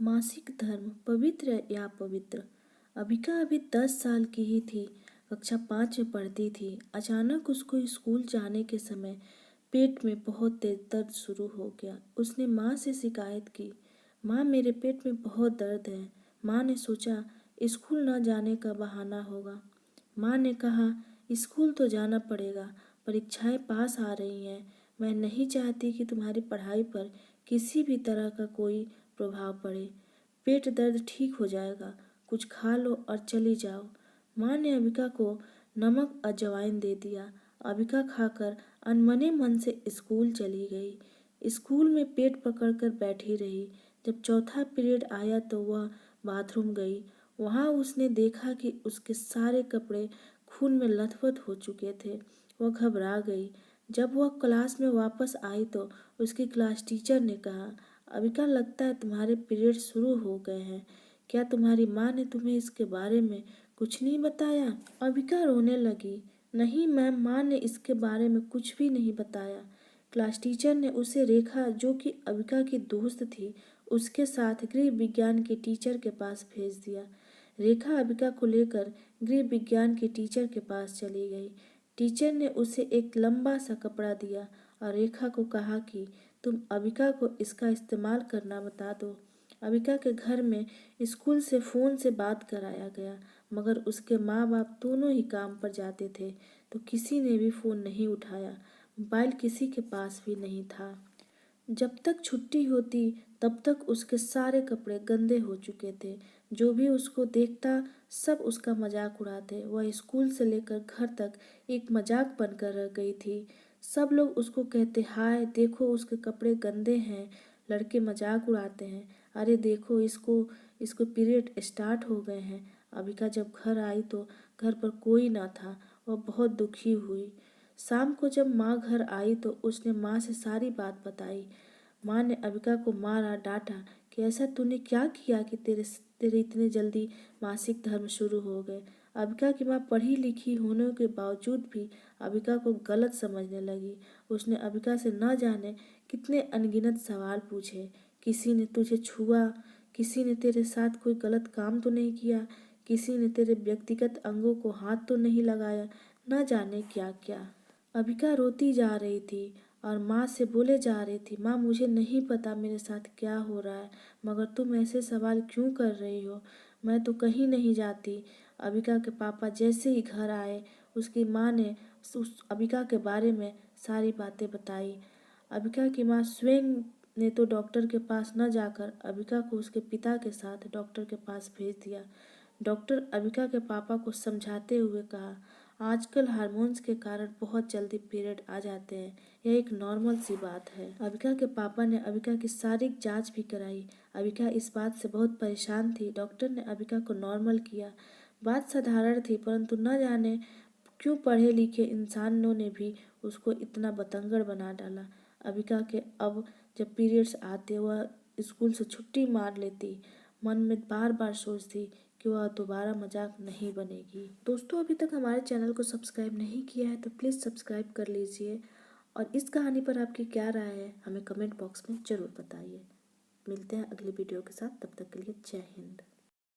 मासिक धर्म पवित्र या अपवित्र। अबिका अभी 10 साल की ही थी। कक्षा 5 में पढ़ती थी। अचानक उसको स्कूल जाने के समय पेट में बहुत तेज दर्द शुरू हो गया। उसने माँ से शिकायत की, माँ मेरे पेट में बहुत दर्द है। माँ ने सोचा स्कूल न जाने का बहाना होगा। माँ ने कहा स्कूल तो जाना पड़ेगा, परीक्षाएं पास आ रही हैं। मैं नहीं चाहती कि तुम्हारी पढ़ाई पर किसी भी तरह का कोई प्रभाव पड़े। पेट दर्द ठीक हो जाएगा, कुछ खा लो और चली जाओ। माँ ने अबिका को नमक अजवाइन दे दिया। अबिका खाकर अनमने मन से स्कूल चली गई। स्कूल में पेट पकड़कर बैठी रही। जब चौथा पीरियड आया तो वह बाथरूम गई। वहाँ उसने देखा कि उसके सारे कपड़े खून में लथपथ हो चुके थे। वह घबरा गई। जब वह क्लास में वापस आई तो उसकी क्लास टीचर ने कहा, अबिका लगता है तुम्हारे पीरियड शुरू हो गए हैं। क्या तुम्हारी माँ ने तुम्हें इसके बारे में कुछ नहीं बताया? अबिका रोने लगी। नहीं मैम, माँ ने इसके बारे में कुछ भी नहीं बताया। क्लास टीचर ने उसे रेखा, जो कि अबिका की दोस्त थी, उसके साथ गृह विज्ञान के टीचर के पास भेज दिया। रेखा अबिका को लेकर गृह विज्ञान के टीचर के पास चली गई। टीचर ने उसे एक लंबा सा कपड़ा दिया और रेखा को कहा कि तुम अबिका को इसका इस्तेमाल करना बता दो। अबिका के घर में स्कूल से फ़ोन से बात कराया गया, मगर उसके माँ बाप दोनों ही काम पर जाते थे तो किसी ने भी फ़ोन नहीं उठाया। मोबाइल किसी के पास भी नहीं था। जब तक छुट्टी होती तब तक उसके सारे कपड़े गंदे हो चुके थे। जो भी उसको देखता सब उसका मजाक उड़ाते। वह स्कूल से लेकर घर तक एक मजाक बनकर रह गई थी। सब लोग उसको कहते, हाय देखो उसके कपड़े गंदे हैं। लड़के मजाक उड़ाते हैं, अरे देखो इसको इसको पीरियड स्टार्ट हो गए हैं। अबिका जब घर आई तो घर पर कोई ना था। वह बहुत दुखी हुई। शाम को जब माँ घर आई तो उसने माँ से सारी बात बताई। माँ ने अबिका को मारा, डांटा कि ऐसा तूने क्या किया कि तेरे इतने जल्दी मासिक धर्म शुरू हो गए। अबिका की माँ पढ़ी लिखी होने के बावजूद भी अबिका को गलत समझने लगी। उसने अबिका से न जाने कितने अनगिनत सवाल पूछे। किसी ने तुझे छुआ? किसी ने तेरे साथ कोई गलत काम तो नहीं किया? किसी ने तेरे व्यक्तिगत अंगों को हाथ तो नहीं लगाया? न जाने क्या क्या। अबिका रोती जा रही थी और माँ से बोले जा रही थी, माँ मुझे नहीं पता मेरे साथ क्या हो रहा है, मगर तुम ऐसे सवाल क्यों कर रही हो? मैं तो कहीं नहीं जाती। अबिका के पापा जैसे ही घर आए उसकी माँ ने उस अबिका के बारे में सारी बातें बताई। अबिका की माँ स्वयं ने तो डॉक्टर के पास न जाकर अबिका को उसके पिता के साथ डॉक्टर के पास भेज दिया। डॉक्टर अबिका के पापा को समझाते हुए कहा, आजकल हार्मोन्स के कारण बहुत जल्दी पीरियड आ जाते हैं, यह एक नॉर्मल सी बात है। अबिका के पापा ने अबिका की सारी जांच भी कराई। अबिका इस बात से बहुत परेशान थी। डॉक्टर ने अबिका को नॉर्मल किया। बात साधारण थी, परंतु न जाने क्यों पढ़े लिखे इंसानों ने भी उसको इतना बतंगड़ बना डाला। अबिका के अब जब पीरियड्स आते वह स्कूल से छुट्टी मार लेती। मन में बार बार सोचती कि वह दोबारा मजाक नहीं बनेगी। दोस्तों, अभी तक हमारे चैनल को सब्सक्राइब नहीं किया है तो प्लीज़ सब्सक्राइब कर लीजिए और इस कहानी पर आपकी क्या राय है हमें कमेंट बॉक्स में ज़रूर बताइए। मिलते हैं अगली वीडियो के साथ, तब तक के लिए जय हिंद।